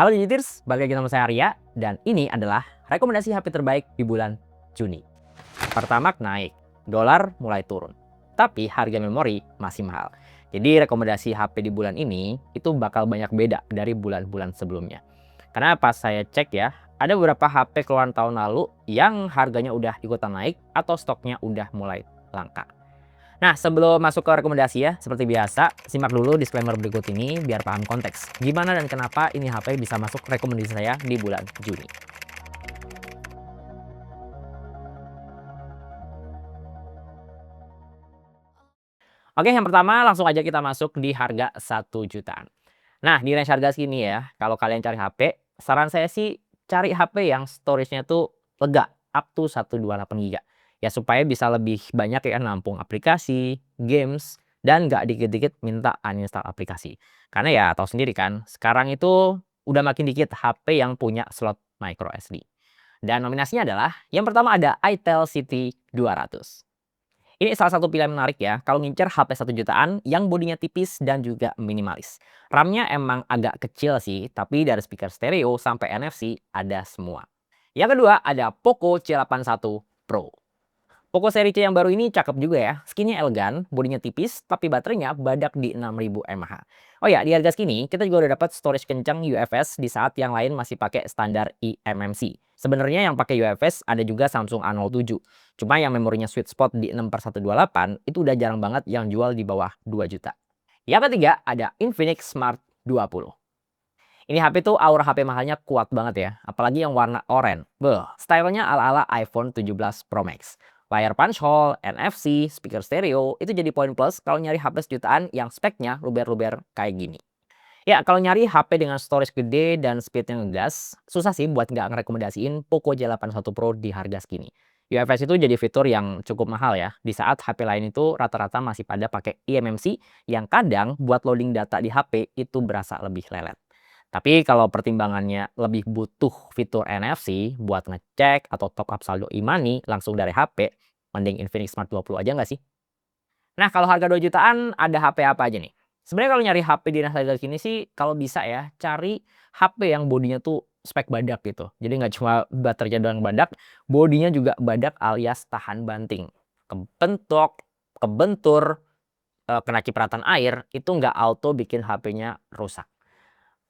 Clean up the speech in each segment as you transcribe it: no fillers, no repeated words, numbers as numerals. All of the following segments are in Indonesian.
Halo Digiters, balik lagi sama saya Arya, dan ini adalah rekomendasi HP terbaik di bulan Juni. Pertamax naik, dolar mulai turun, tapi harga memori masih mahal. Jadi rekomendasi HP di bulan ini itu bakal banyak beda dari bulan-bulan sebelumnya. Karena pas saya cek ya, ada beberapa HP keluaran tahun lalu yang harganya udah ikutan naik atau stoknya udah mulai langka. Nah, sebelum masuk ke rekomendasi ya, seperti biasa, simak dulu disclaimer berikut ini biar paham konteks. Gimana dan kenapa ini HP bisa masuk rekomendasi saya di bulan Juni. Oke, yang pertama langsung aja kita masuk di harga 1 jutaan. Nah, di range harga segini ya, kalau kalian cari HP, saran saya sih cari HP yang storage-nya tuh lega, up to 128 GB. Ya supaya bisa lebih banyak ya nampung aplikasi, games, dan nggak dikit-dikit minta uninstall aplikasi. Karena ya tahu sendiri kan, sekarang itu udah makin dikit HP yang punya slot micro SD. Dan nominasinya adalah yang pertama ada itel City 200. Ini salah satu pilihan menarik ya, kalau ngincer HP 1 jutaan yang bodinya tipis dan juga minimalis. RAM-nya emang agak kecil sih, tapi dari speaker stereo sampai NFC ada semua. Yang kedua ada Poco C81 Pro. Poco seri C yang baru ini cakep juga ya, skinnya elegan, bodinya tipis, tapi baterainya badak di 6000 mAh. Oh ya, di harga segini kita juga udah dapat storage kencang UFS di saat yang lain masih pakai standar eMMC. Sebenarnya yang pakai UFS ada juga Samsung A07. Cuma yang memorinya sweet spot di 6/128 itu udah jarang banget yang jual di bawah 2 juta. Yang ketiga ada Infinix Smart 20. Ini HP tuh aura HP mahalnya kuat banget ya, apalagi yang warna oranye. Beuh, stylenya ala-ala iPhone 17 Pro Max. Layar punch hole, NFC, speaker stereo, itu jadi poin plus kalau nyari HP sejutaan yang speknya luber-luber kayak gini. Ya, kalau nyari HP dengan storage gede dan speed yang ngegas, susah sih buat nggak ngerekomendasiin Poco J81 Pro di harga segini. UFS itu jadi fitur yang cukup mahal ya, di saat HP lain itu rata-rata masih pada pakai eMMC yang kadang buat loading data di HP itu berasa lebih lelet. Tapi kalau pertimbangannya lebih butuh fitur NFC buat ngecek atau top up saldo e-money langsung dari HP, mending Infinix Smart 20 aja nggak sih? Nah, kalau harga 2 jutaan ada HP apa aja nih? Sebenarnya kalau nyari HP di harga segini sih kalau bisa ya cari HP yang bodinya tuh spek badak gitu. Jadi nggak cuma baterainya doang badak, bodinya juga badak alias tahan banting. Kebentok, kebentur, kena cipratan air, itu nggak auto bikin HP-nya rusak.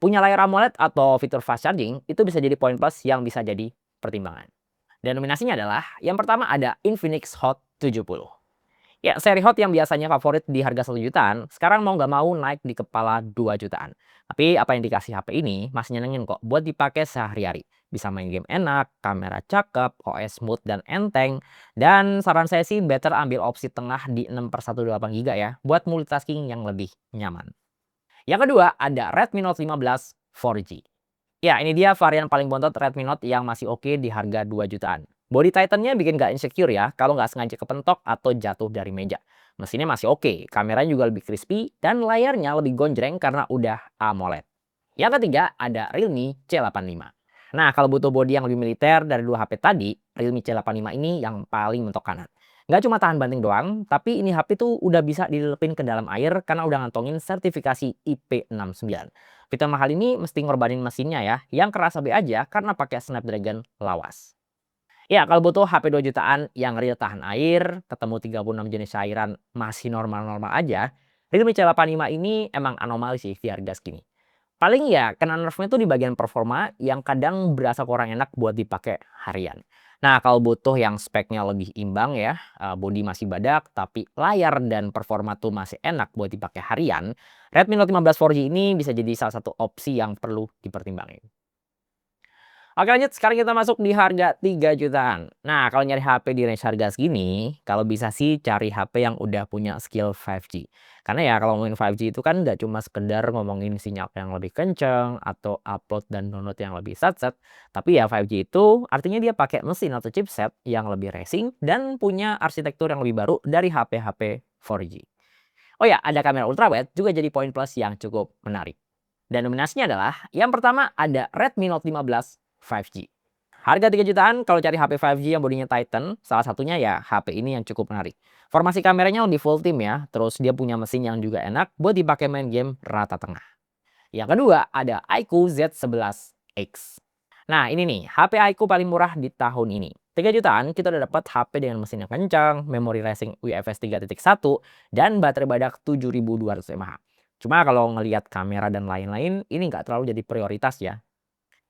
Punya layar AMOLED atau fitur fast charging itu bisa jadi poin plus yang bisa jadi pertimbangan. Dan nominasinya adalah yang pertama ada Infinix Hot 70. Ya, seri Hot yang biasanya favorit di harga 1 jutaan, sekarang mau nggak mau naik di kepala 2 jutaan. Tapi apa yang dikasih HP ini masih nyenengin kok buat dipakai sehari-hari. Bisa main game enak, kamera cakep, OS smooth dan enteng. Dan saran saya sih better ambil opsi tengah di 6/128 GB ya, buat multitasking yang lebih nyaman. Yang kedua ada Redmi Note 15 4G. Ya, ini dia varian paling bontot Redmi Note yang masih oke di harga 2 jutaan. Body Titannya bikin nggak insecure ya kalau nggak sengaja kepentok atau jatuh dari meja. Mesinnya masih oke, kameranya juga lebih crispy, dan layarnya lebih gonjreng karena udah AMOLED. Yang ketiga ada Realme C85. Nah, kalau butuh body yang lebih militer dari dua HP tadi, Realme C85 ini yang paling mentok kanan. Nggak cuma tahan banting doang, tapi ini HP tuh udah bisa dilelepin ke dalam air karena udah ngantongin sertifikasi IP69. Fitur mahal ini mesti ngorbanin mesinnya ya, yang keras B aja karena pakai Snapdragon lawas. Ya, kalau butuh HP 2 jutaan yang real tahan air, ketemu 36 jenis cairan masih normal-normal aja, Realme C85 ini emang anomali sih di harga segini. Paling ya kena nerfnya tuh di bagian performa yang kadang berasa kurang enak buat dipakai harian. Nah, kalau butuh yang speknya lebih imbang ya, bodi masih badak tapi layar dan performa tuh masih enak buat dipakai harian, Redmi Note 15 4G ini bisa jadi salah satu opsi yang perlu dipertimbangin. Oke lanjut, sekarang kita masuk di harga 3 jutaan. Nah, kalau nyari HP di range harga segini, kalau bisa sih cari HP yang udah punya skill 5G. Karena ya kalau ngomongin 5G itu kan nggak cuma sekedar ngomongin sinyal yang lebih kenceng atau upload dan download yang lebih satset. Tapi ya 5G itu artinya dia pakai mesin atau chipset yang lebih racing dan punya arsitektur yang lebih baru dari HP-HP 4G. Oh ya, ada kamera ultrawide juga jadi poin plus yang cukup menarik. Dan nominasinya adalah yang pertama ada Redmi Note 15 5G. Harga 3 jutaan kalau cari HP 5G yang bodinya Titan, salah satunya ya HP ini yang cukup menarik. Formasi kameranya lebih full team ya, terus dia punya mesin yang juga enak buat dipakai main game rata tengah. Yang kedua ada iQOO Z11X. Nah ini nih, HP iQOO paling murah di tahun ini. 3 jutaan kita udah dapat HP dengan mesin yang kencang, memori racing UFS 3.1, dan baterai badak 7200 mAh. Cuma kalau ngelihat kamera dan lain-lain, ini nggak terlalu jadi prioritas ya.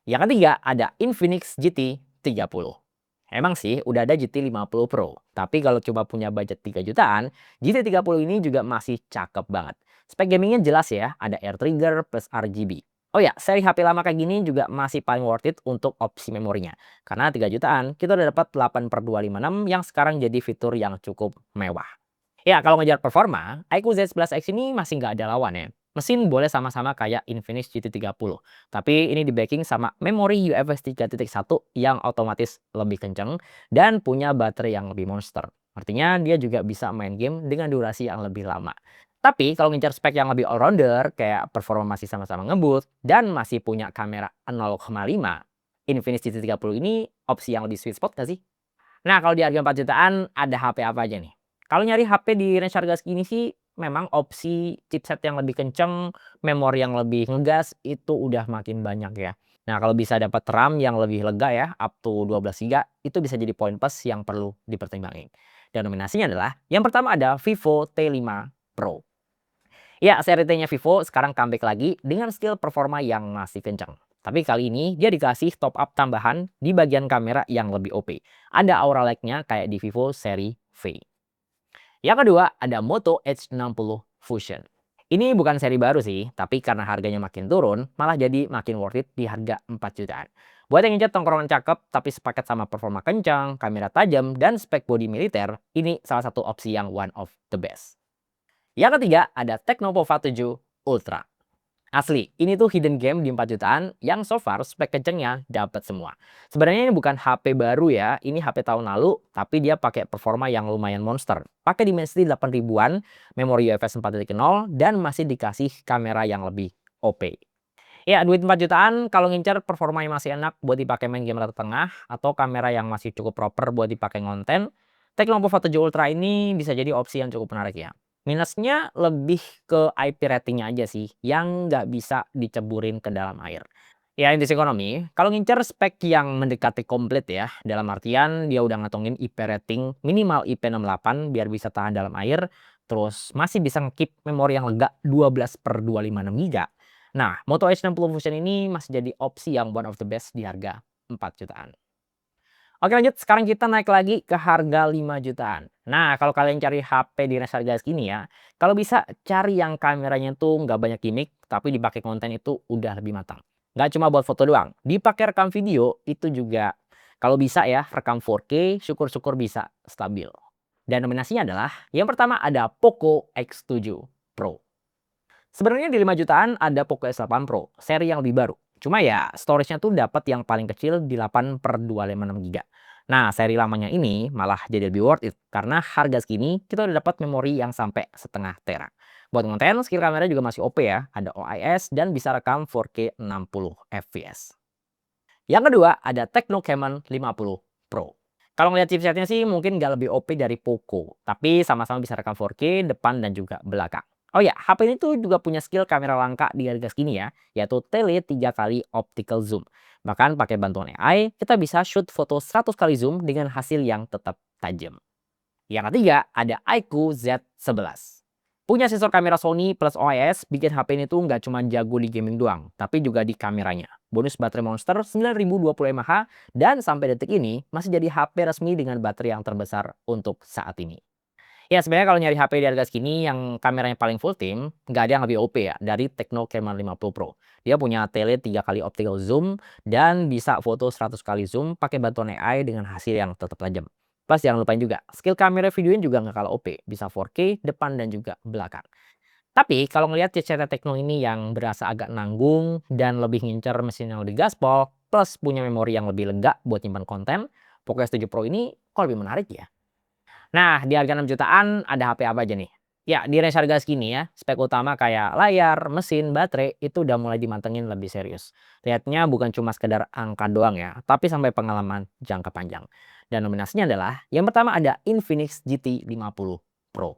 Yang ketiga ada Infinix GT 30. Emang sih udah ada GT 50 Pro, tapi kalau coba punya budget 3 jutaan, GT 30 ini juga masih cakep banget. Spek gamingnya jelas ya, ada air trigger plus RGB. Oh ya, seri HP lama kayak gini juga masih paling worth it untuk opsi memorinya. Karena 3 jutaan, kita udah dapat 8/256 yang sekarang jadi fitur yang cukup mewah. Ya, kalau ngejar performa, iQOO Z11X ini masih nggak ada lawan ya. Mesin boleh sama-sama kayak Infinix GT30, tapi ini di-backing sama memori UFS 3.1 yang otomatis lebih kenceng dan punya baterai yang lebih monster. Artinya dia juga bisa main game dengan durasi yang lebih lama. Tapi kalau ngincar spek yang lebih all-rounder, kayak performa masih sama-sama ngebut dan masih punya kamera 0,5, Infinix GT30 ini opsi yang lebih sweet spot nggak sih? Nah, kalau di harga 4 jutaan ada HP apa aja nih? Kalau nyari HP di range harga segini sih memang opsi chipset yang lebih kenceng, memori yang lebih ngegas itu udah makin banyak ya. Nah, kalau bisa dapat RAM yang lebih lega ya, up to 12 GB, itu bisa jadi poin plus yang perlu dipertimbangin. Dan nominasinya adalah yang pertama ada Vivo T5 Pro. Ya, seri T-nya Vivo sekarang comeback lagi dengan skill performa yang masih kencang. Tapi kali ini dia dikasih top up tambahan di bagian kamera yang lebih OP. Ada aura light-nya kayak di Vivo seri V. Yang kedua ada Moto H60 Fusion. Ini bukan seri baru sih, tapi karena harganya makin turun, malah jadi makin worth it di harga 4 jutaan. Buat yang ngincer tongkrongan cakep, tapi sepaket sama performa kencang, kamera tajam, dan spek bodi militer, ini salah satu opsi yang one of the best. Yang ketiga ada Tecnopova 7 Ultra. Asli, ini tuh hidden game di 4 jutaan yang so far spek kencengnya dapat semua. Sebenarnya ini bukan HP baru ya, ini HP tahun lalu, tapi dia pakai performa yang lumayan monster. Pakai Dimensity 8 ribuan, memori UFS 4.0, dan masih dikasih kamera yang lebih OP. Ya, duit 4 jutaan kalau ngincer performanya masih enak buat dipakai main game rata tengah, atau kamera yang masih cukup proper buat dipakai ngonten, Tecnopova 7 Ultra ini bisa jadi opsi yang cukup menarik ya. Minusnya lebih ke IP ratingnya aja sih, yang nggak bisa diceburin ke dalam air. Ya inti ekonomi, kalau ngincer spek yang mendekati komplit ya, dalam artian dia udah ngantongin IP rating minimal IP68 biar bisa tahan dalam air, terus masih bisa ngekip memori yang lega 12/256 GB. Nah, Moto H60 Fusion ini masih jadi opsi yang one of the best di harga 4 jutaan. Oke lanjut, sekarang kita naik lagi ke harga 5 jutaan. Nah, kalau kalian cari HP di range harga segini ya, kalau bisa cari yang kameranya tuh nggak banyak gimmick, tapi dipakai konten itu udah lebih matang. Nggak cuma buat foto doang, dipakai rekam video itu juga kalau bisa ya rekam 4K, syukur-syukur bisa stabil. Dan nominasinya adalah yang pertama ada Poco X7 Pro. Sebenarnya di 5 jutaan ada Poco S8 Pro, seri yang lebih baru. Cuma ya storage-nya tuh dapat yang paling kecil di 8/256 GB. Nah, seri lamanya ini malah jadi lebih worth it karena harga segini kita udah dapat memori yang sampai setengah tera. Buat konten, skill kamera juga masih OP ya, ada OIS dan bisa rekam 4K 60 fps. Yang kedua ada Tecno Camon 50 Pro. Kalau ngeliat chipsetnya sih mungkin nggak lebih OP dari Poco, tapi sama-sama bisa rekam 4K depan dan juga belakang. Oh ya, HP ini tuh juga punya skill kamera langka di harga segini ya, yaitu tele 3 kali optical zoom. Bahkan pakai bantuan AI, kita bisa shoot foto 100 kali zoom dengan hasil yang tetap tajam. Yang ketiga, ada iQOO Z11. Punya sensor kamera Sony plus OIS, bikin HP ini tuh nggak cuma jago di gaming doang, tapi juga di kameranya. Bonus baterai monster 9020 mAh dan sampai detik ini masih jadi HP resmi dengan baterai yang terbesar untuk saat ini. Ya sebenarnya kalau nyari HP di harga segini yang kameranya paling full tim, nggak ada yang lebih OP ya dari Tecno Camon 50 Pro. Dia punya tele 3 kali optical zoom dan bisa foto 100 kali zoom pakai bantuan AI dengan hasil yang tetap tajam. Plus jangan lupain juga, skill kamera videonya juga nggak kalah OP, bisa 4K depan dan juga belakang. Tapi kalau ngelihat chipset Tecno ini yang berasa agak nanggung dan lebih ngincer mesin yang lebih gaspol, plus punya memori yang lebih lega buat nyimpan konten, Poco S7 Pro ini kok lebih menarik ya? Nah, di harga 6 jutaan ada HP apa aja nih? Ya, di range harga segini ya, spek utama kayak layar, mesin, baterai itu udah mulai dimantengin lebih serius. Lihatnya bukan cuma sekedar angka doang ya, tapi sampai pengalaman jangka panjang. Dan nominasinya adalah yang pertama ada Infinix GT 50 Pro.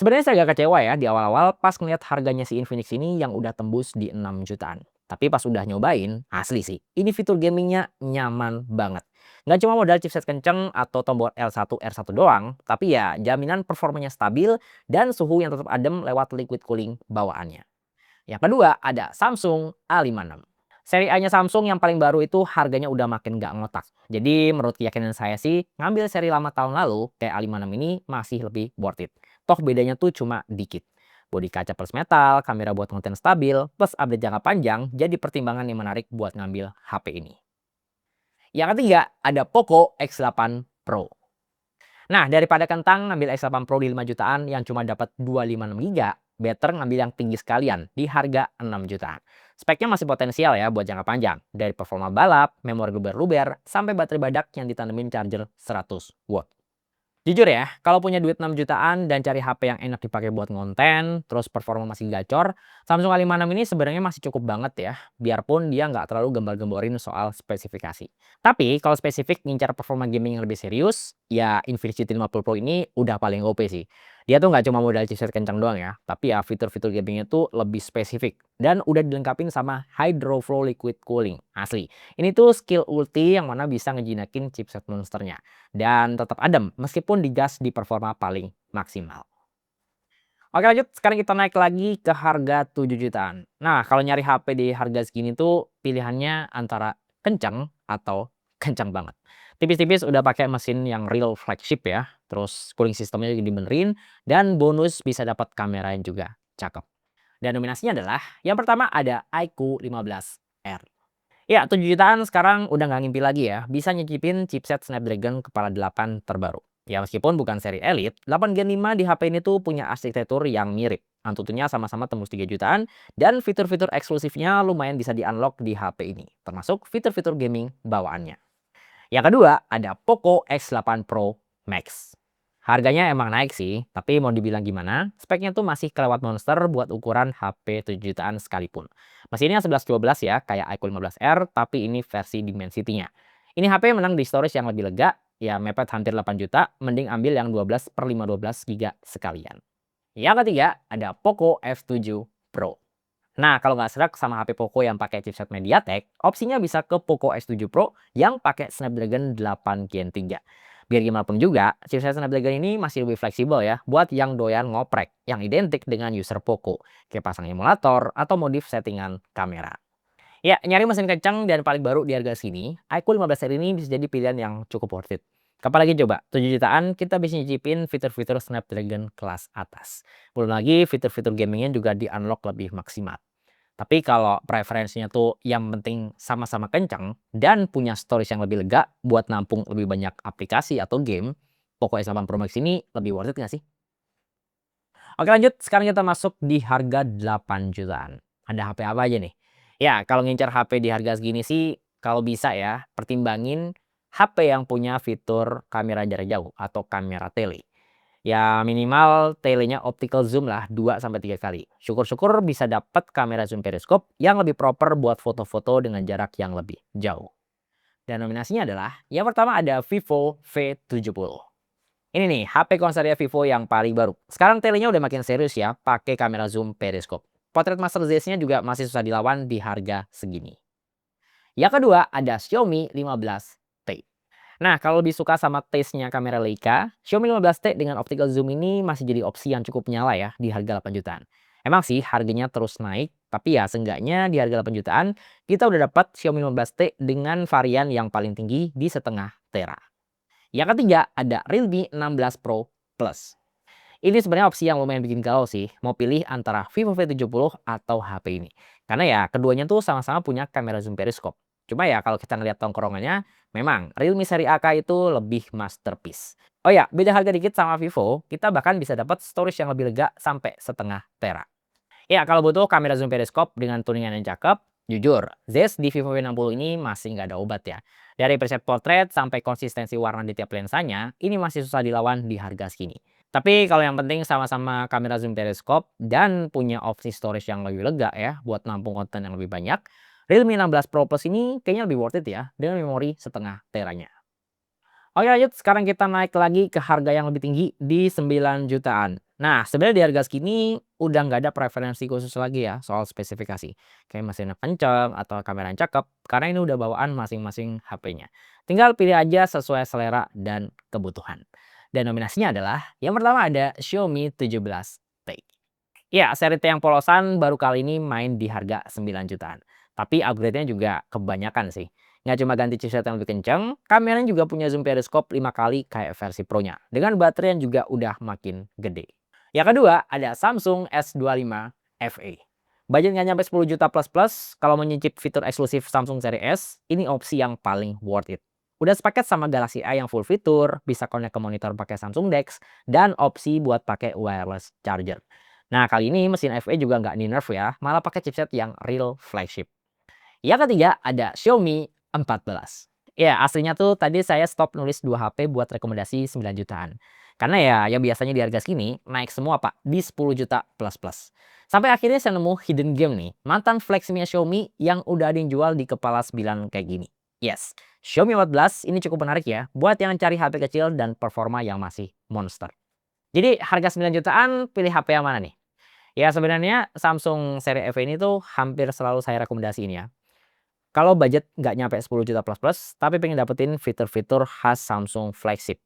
Sebenarnya saya agak kecewa ya di awal-awal pas ngeliat harganya si Infinix ini yang udah tembus di 6 jutaan. Tapi pas udah nyobain, asli sih, ini fitur gamingnya nyaman banget. Nggak cuma modal chipset kenceng atau tombol L1 R1 doang, tapi ya jaminan performanya stabil dan suhu yang tetap adem lewat liquid cooling bawaannya. Yang kedua ada Samsung A56. Seri A-nya Samsung yang paling baru itu harganya udah makin nggak ngotak. Jadi menurut keyakinan saya sih, ngambil seri lama tahun lalu kayak A56 ini masih lebih worth it. Toh bedanya tuh cuma dikit. Bodi kaca plus metal, kamera buat konten stabil, plus update jangka panjang jadi pertimbangan yang menarik buat ngambil HP ini. Yang ketiga ada Poco X8 Pro. Nah, daripada kentang ngambil X8 Pro di 5 jutaan yang cuma dapat 256 GB, better ngambil yang tinggi sekalian di harga 6 jutaan. Speknya masih potensial ya buat jangka panjang, dari performa balap, memori luber-luber, sampai baterai badak yang ditanemin charger 100 watt. Jujur ya, kalau punya duit 6 jutaan dan cari HP yang enak dipakai buat ngonten, terus performa masih gacor, Samsung A56 ini sebenarnya masih cukup banget ya, biarpun dia nggak terlalu gembar-gemborin soal spesifikasi. Tapi kalau spesifik ngincar performa gaming yang lebih serius, ya Infinix GT 50 Pro ini udah paling OP sih. Dia tuh nggak cuma modal chipset kencang doang ya, tapi ya fitur-fitur gamingnya tuh lebih spesifik. Dan udah dilengkapin sama Hydro Flow Liquid Cooling, asli. Ini tuh skill ulti yang mana bisa ngejinakin chipset monsternya dan tetap adem meskipun digas di performa paling maksimal. Oke lanjut, sekarang kita naik lagi ke harga 7 jutaan. Nah, kalau nyari HP di harga segini tuh pilihannya antara kencang atau kencang banget. Tipis-tipis udah pakai mesin yang real flagship ya, terus cooling systemnya juga dibenerin, dan bonus bisa dapat kamera yang juga cakep. Dan nominasinya adalah yang pertama ada iQOO 15R. Ya, 7 jutaan sekarang udah nggak ngimpi lagi ya, bisa nyicipin chipset Snapdragon kepala 8 terbaru. Ya meskipun bukan seri Elite, 8 Gen 5 di HP ini tuh punya arsitektur yang mirip. Antutunya sama-sama tembus 3 jutaan dan fitur-fitur eksklusifnya lumayan bisa di-unlock di HP ini, termasuk fitur-fitur gaming bawaannya. Yang kedua, ada Poco X8 Pro Max. Harganya emang naik sih, tapi mau dibilang gimana, speknya tuh masih kelewat monster buat ukuran HP 7 jutaan sekalipun. Mesinnya 1112 ya, kayak iQOO 15R, tapi ini versi Dimensity-nya. Ini HP menang di storage yang lebih lega, ya mepet hampir 8 juta, mending ambil yang 12/512 GB sekalian. Yang ketiga, ada Poco F7 Pro. Nah, kalau nggak serak sama HP Poco yang pakai chipset MediaTek, opsinya bisa ke Poco S7 Pro yang pakai Snapdragon 8 Gen 3. Biar gimana pun juga, chipset Snapdragon ini masih lebih fleksibel ya buat yang doyan ngoprek, yang identik dengan user Poco, kayak pasang emulator atau modif settingan kamera. Ya, nyari mesin kencang dan paling baru di harga sini, iQOO 15 seri ini bisa jadi pilihan yang cukup worth it. Apalagi coba, 7 jutaan kita bisa nyicipin fitur-fitur Snapdragon kelas atas. Belum lagi fitur-fitur gamingnya juga di-unlock lebih maksimal. Tapi kalau preferensinya tuh yang penting sama-sama kencang dan punya storage yang lebih lega buat nampung lebih banyak aplikasi atau game, Poco X8 Pro Max ini lebih worth it nggak sih? Oke lanjut, sekarang kita masuk di harga 8 jutaan. Ada HP apa aja nih? Ya, kalau ngincar HP di harga segini sih, kalau bisa ya, pertimbangin HP yang punya fitur kamera jarak jauh atau kamera tele. Ya minimal telenya optical zoom lah 2 sampai 3 kali. Syukur-syukur bisa dapat kamera zoom periskop yang lebih proper buat foto-foto dengan jarak yang lebih jauh. Dan nominasinya adalah yang pertama ada Vivo V70. Ini nih HP konsernya Vivo yang paling baru. Sekarang telenya udah makin serius ya, pakai kamera zoom periskop. Portrait Master Z-nya juga masih susah dilawan di harga segini. Yang kedua ada Xiaomi 15T. Nah, kalau lebih suka sama taste-nya kamera Leica, Xiaomi 15T dengan optical zoom ini masih jadi opsi yang cukup nyala ya di harga 8 jutaan. Emang sih harganya terus naik, tapi ya seenggaknya di harga 8 jutaan kita udah dapat Xiaomi 15T dengan varian yang paling tinggi di setengah tera. Yang ketiga ada Realme 16 Pro Plus. Ini sebenarnya opsi yang lumayan bikin galau sih, mau pilih antara Vivo V70 atau HP ini. Karena ya keduanya tuh sama-sama punya kamera zoom periskop. Cuma ya kalau kita ngeliat tongkrongannya, memang Realme seri AK itu lebih masterpiece. Oh ya, beda harga dikit sama Vivo, kita bahkan bisa dapat storage yang lebih lega sampai setengah tera. Ya, kalau butuh kamera zoom periskop dengan tuningan yang cakep, jujur, ZES di Vivo V60 ini masih nggak ada obat ya. Dari preset portrait sampai konsistensi warna di tiap lensanya, ini masih susah dilawan di harga segini. Tapi kalau yang penting sama-sama kamera zoom periskop dan punya opsi storage yang lebih lega ya, buat nampung konten yang lebih banyak, Realme 16 Pro Plus ini kayaknya lebih worth it ya, dengan memori setengah teranya. Oke lanjut, sekarang kita naik lagi ke harga yang lebih tinggi di 9 jutaan. Nah, sebenarnya di harga segini udah nggak ada preferensi khusus lagi ya soal spesifikasi. Kayak mesinnya kenceng atau kamera yang cakep, karena ini udah bawaan masing-masing HP-nya. Tinggal pilih aja sesuai selera dan kebutuhan. Dan nominasinya adalah yang pertama ada Xiaomi 17T. Ya, seri T yang polosan baru kali ini main di harga 9 jutaan. Tapi upgrade-nya juga kebanyakan sih. Nggak cuma ganti chipset yang lebih kenceng, kameranya juga punya zoom periskop 5 kali kayak versi Pro-nya. Dengan baterai yang juga udah makin gede. Yang kedua, ada Samsung S25 FE. Budget nggak nyampe 10 juta plus-plus, kalau menyicip fitur eksklusif Samsung seri S, ini opsi yang paling worth it. Udah sepaket sama Galaxy A yang full fitur, bisa connect ke monitor pakai Samsung DeX, dan opsi buat pakai wireless charger. Nah, kali ini mesin FE juga nggak di-nerf ya, malah pakai chipset yang real flagship. Yang ketiga ada Xiaomi 14. Ya, aslinya tuh tadi saya stop nulis 2 HP buat rekomendasi 9 jutaan. Karena ya yang biasanya di harga segini naik semua Pak, di 10 juta plus-plus. Sampai akhirnya saya nemu hidden gem nih, mantan flagshipnya Xiaomi yang udah ada yang jual di kepala 9 kayak gini. Yes, Xiaomi 14 ini cukup menarik ya, buat yang cari HP kecil dan performa yang masih monster. Jadi harga 9 jutaan pilih HP yang mana nih? Ya sebenarnya Samsung seri FE ini tuh hampir selalu saya rekomendasiin ya. Kalau budget nggak nyampe 10 juta plus-plus, tapi pengen dapetin fitur-fitur khas Samsung flagship.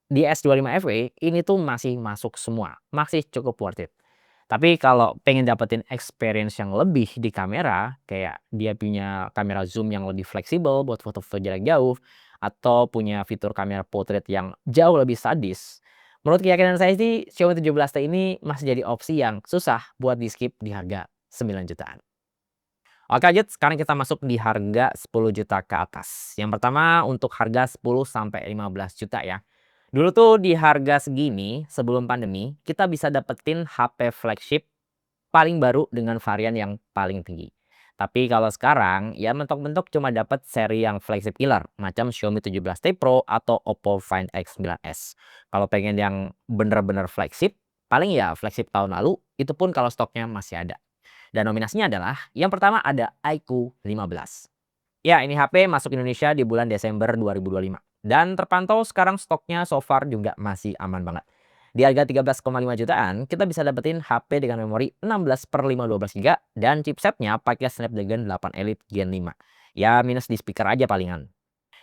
Di S25 FE ini tuh masih masuk semua, masih cukup worth it. Tapi kalau pengen dapetin experience yang lebih di kamera, kayak dia punya kamera zoom yang lebih fleksibel buat foto-foto jarak jauh, atau punya fitur kamera portrait yang jauh lebih sadis. Menurut keyakinan saya sih, Xiaomi 17T ini masih jadi opsi yang susah buat di-skip di harga 9 jutaan. Oke lanjut, sekarang kita masuk di harga 10 juta ke atas. Yang pertama untuk harga 10 sampai 15 juta ya. Dulu tuh di harga segini sebelum pandemi, kita bisa dapetin HP flagship paling baru dengan varian yang paling tinggi. Tapi kalau sekarang ya mentok-mentok cuma dapat seri yang flagship killer macam Xiaomi 17T Pro atau Oppo Find X9s. Kalau pengen yang bener-bener flagship, paling ya flagship tahun lalu, itu pun kalau stoknya masih ada. Dan nominasinya adalah yang pertama ada iQOO 15. Ya, ini HP masuk Indonesia di bulan Desember 2025. Dan terpantau sekarang stoknya so far juga masih aman banget. Di harga 13,5 jutaan, kita bisa dapetin HP dengan memori 16/512 GB dan chipsetnya pakai Snapdragon 8 Elite Gen 5. Ya, minus di speaker aja palingan.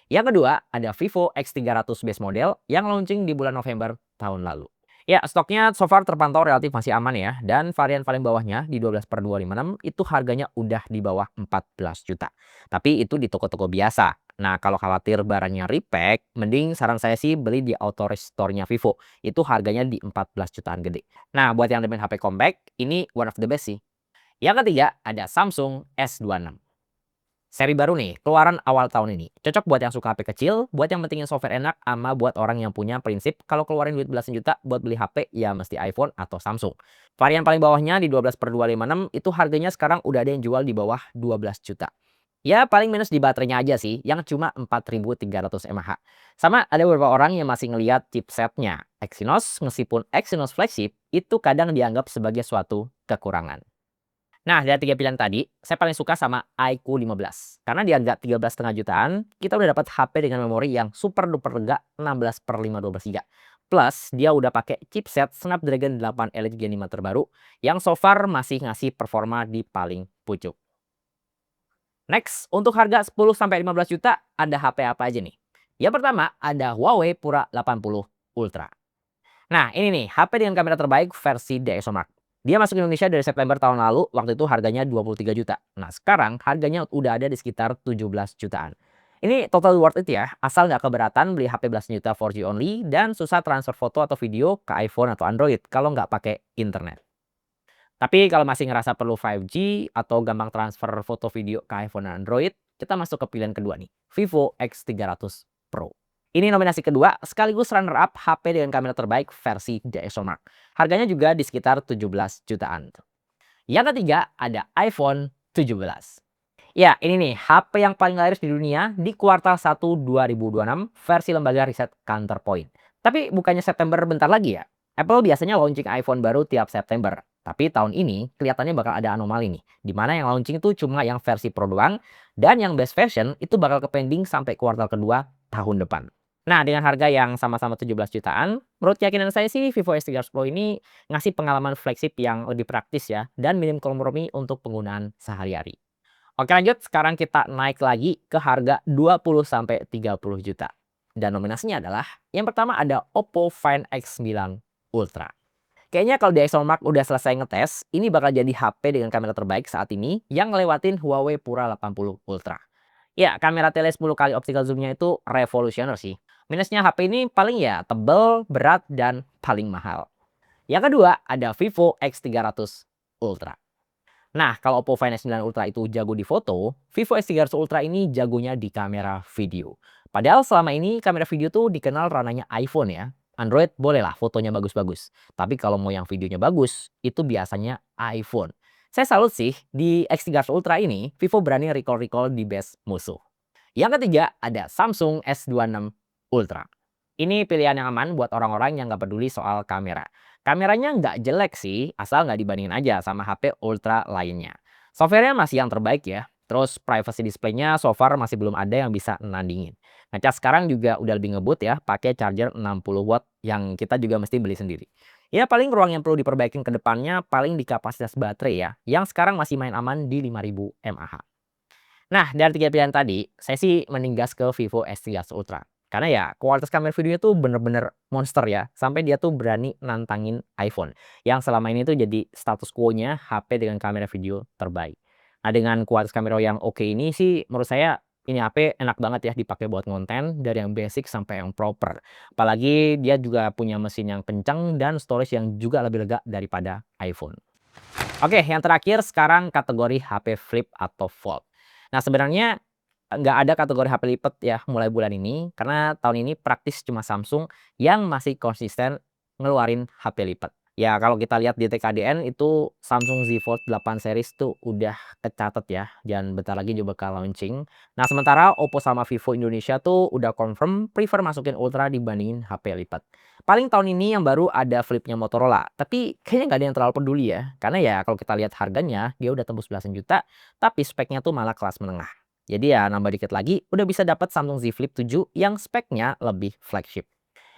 Yang kedua, ada Vivo X300 base model yang launching di bulan November tahun lalu. Ya, stoknya so far terpantau relatif masih aman ya, dan varian paling bawahnya di 12/256 itu harganya udah di bawah 14 juta. Tapi itu di toko-toko biasa. Nah, kalau khawatir barangnya repack, mending saran saya sih beli di auto restore-nya Vivo. Itu harganya di 14 jutaan gede. Nah, buat yang demen HP compact, ini one of the best sih. Yang ketiga, ada Samsung S26. Seri baru nih, keluaran awal tahun ini. Cocok buat yang suka HP kecil, buat yang pentingin software enak, ama buat orang yang punya prinsip kalau keluarin duit belasan juta buat beli HP, ya mesti iPhone atau Samsung. Varian paling bawahnya di 12/256 itu harganya sekarang udah ada yang jual di bawah 12 juta. Ya paling minus di baterainya aja sih, yang cuma 4300 mAh. Sama ada beberapa orang yang masih ngelihat chipsetnya. Exynos, meskipun Exynos flagship, itu kadang dianggap sebagai suatu kekurangan. Nah, dari 3 pilihan tadi, saya paling suka sama iQOO 15. Karena di harga 13,5 jutaan, kita udah dapat HP dengan memori yang super duper lega 16/512 GB. Plus, dia udah pakai chipset Snapdragon 8 Elite Gen 5 terbaru yang so far masih ngasih performa di paling pucuk. Next, untuk harga 10 sampai 15 juta ada HP apa aja nih? Yang pertama ada Huawei Pura 80 Ultra. Nah, ini nih HP dengan kamera terbaik versi DxOMark. Dia masuk Indonesia dari September tahun lalu, waktu itu harganya 23 juta. Nah, sekarang harganya udah ada di sekitar 17 jutaan. Ini total worth it ya, asal nggak keberatan beli HP belasan juta 4G only dan susah transfer foto atau video ke iPhone atau Android kalau nggak pakai internet. Tapi kalau masih ngerasa perlu 5G atau gampang transfer foto video ke iPhone dan Android, kita masuk ke pilihan kedua nih, Vivo X300 Pro. Ini nominasi kedua sekaligus runner up HP dengan kamera terbaik versi DxOMark. Harganya juga di sekitar 17 jutaan. Yang ketiga ada iPhone 17. Ya, ini nih HP yang paling laris di dunia di kuartal 1 2026 versi lembaga riset Counterpoint. Tapi bukannya September bentar lagi ya? Apple biasanya launching iPhone baru tiap September. Tapi tahun ini kelihatannya bakal ada anomali nih. Di mana yang launching itu cuma yang versi Pro doang dan yang best version itu bakal ke pending sampai kuartal kedua tahun depan. Nah, dengan harga yang sama-sama 17 jutaan, menurut keyakinan saya sih Vivo X300 Pro ini ngasih pengalaman flagship yang lebih praktis ya, dan minim kompromi untuk penggunaan sehari-hari. Oke lanjut, sekarang kita naik lagi ke harga 20 sampai 30 juta. Dan nominasinya adalah, yang pertama ada Oppo Find X9 Ultra. Kayaknya kalau di ExoMark udah selesai ngetes, ini bakal jadi HP dengan kamera terbaik saat ini yang ngelewatin Huawei Pura 80 Ultra. Ya, kamera tele 10 kali optical zoom-nya itu revolusioner sih. Minusnya HP ini paling ya tebel, berat, dan paling mahal. Yang kedua, ada Vivo X300 Ultra. Nah, kalau Oppo Find X9 Ultra itu jago di foto, Vivo X300 Ultra ini jagonya di kamera video. Padahal selama ini kamera video tuh dikenal ranahnya iPhone ya. Android bolehlah fotonya bagus-bagus. Tapi kalau mau yang videonya bagus, itu biasanya iPhone. Saya salut sih, di X300 Ultra ini, Vivo berani recall-recall di best musuh. Yang ketiga, ada Samsung S26 Ultra. Ini pilihan yang aman buat orang-orang yang nggak peduli soal kamera. Kameranya nggak jelek sih, asal nggak dibandingin aja sama HP Ultra lainnya. Software-nya masih yang terbaik ya. Terus privacy display-nya so far masih belum ada yang bisa nandingin. Ngecas sekarang juga udah lebih ngebut ya, pakai charger 60 watt yang kita juga mesti beli sendiri. Ya paling ruang yang perlu diperbaikin ke depannya paling di kapasitas baterai ya, yang sekarang masih main aman di 5000 mAh. Nah, dari 3 pilihan tadi, saya sih mending gas ke Vivo S300 Ultra. Karena ya kualitas kamera videonya tuh bener-bener monster ya, sampai dia tuh berani nantangin iPhone, yang selama ini tuh jadi status quo-nya HP dengan kamera video terbaik. Nah, dengan kualitas kamera yang oke ini sih menurut saya ini HP enak banget ya dipakai buat konten dari yang basic sampai yang proper. Apalagi dia juga punya mesin yang kencang dan storage yang juga lebih lega daripada iPhone. Oke, yang terakhir sekarang kategori HP flip atau fold. Nah, sebenarnya nggak ada kategori HP lipat ya mulai bulan ini, karena tahun ini praktis cuma Samsung yang masih konsisten ngeluarin HP lipat. Ya kalau kita lihat di TKDN itu Samsung Z Fold 8 series tuh udah kecatet ya, dan bentar lagi juga bakal launching. Nah, sementara Oppo sama Vivo Indonesia tuh udah confirm prefer masukin Ultra dibandingin HP lipat. Paling tahun ini yang baru ada flipnya Motorola, tapi kayaknya nggak ada yang terlalu peduli ya, karena ya kalau kita lihat harganya dia udah tembus belasan juta, tapi speknya tuh malah kelas menengah. Jadi ya nambah dikit lagi udah bisa dapat Samsung Z Flip 7 yang speknya lebih flagship.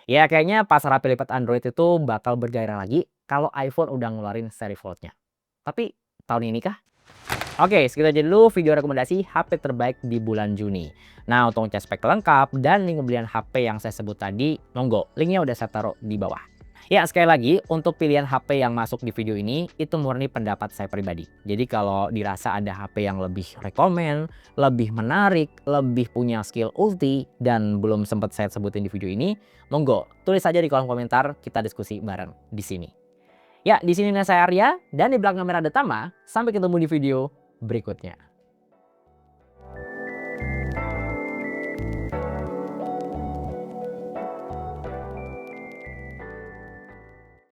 Ya kayaknya pasar HP lipat Android itu bakal bergairah lagi kalau iPhone udah ngeluarin seri Fold-nya. Tapi tahun ini kah? Oke, segitu aja dulu video rekomendasi HP terbaik di bulan Juni. Nah, untuk ngecek spek lengkap dan link pembelian HP yang saya sebut tadi, monggo, linknya udah saya taruh di bawah. Ya, sekali lagi, untuk pilihan HP yang masuk di video ini, itu murni pendapat saya pribadi. Jadi kalau dirasa ada HP yang lebih rekomen, lebih menarik, lebih punya skill ulti, dan belum sempat saya sebutin di video ini, monggo, tulis saja di kolom komentar, kita diskusi bareng di sini. Ya, di sini saya Arya, dan di belakang kamera ada Tama. Sampai ketemu di video berikutnya.